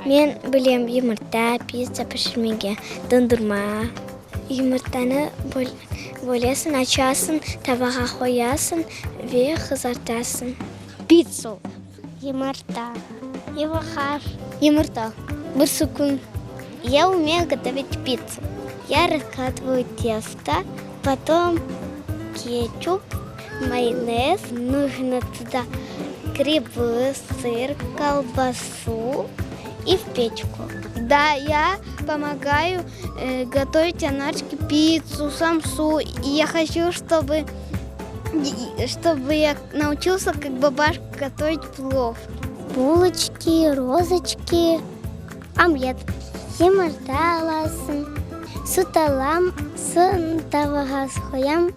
Мен білем жұмырта, пицца пішірмеге, дondurma. Жұмыртаны бөлесін, açasın, табаға қоясın ve қызартасın. Пиццу. Юморта. Йохаш. Юморта. Бурсукун. Я умею готовить пиццу. Я раскатываю тесто, потом кетчуп, майонез. Нужно туда грибы, сыр, колбасу и в печку. Да, я помогаю готовить Анарчике пиццу, самсу. И я хочу, чтобы я научился, как бабушка, готовить плов. Булочки, розочки, омлет. Юморта аласың. Süt alam, сын табаға соям.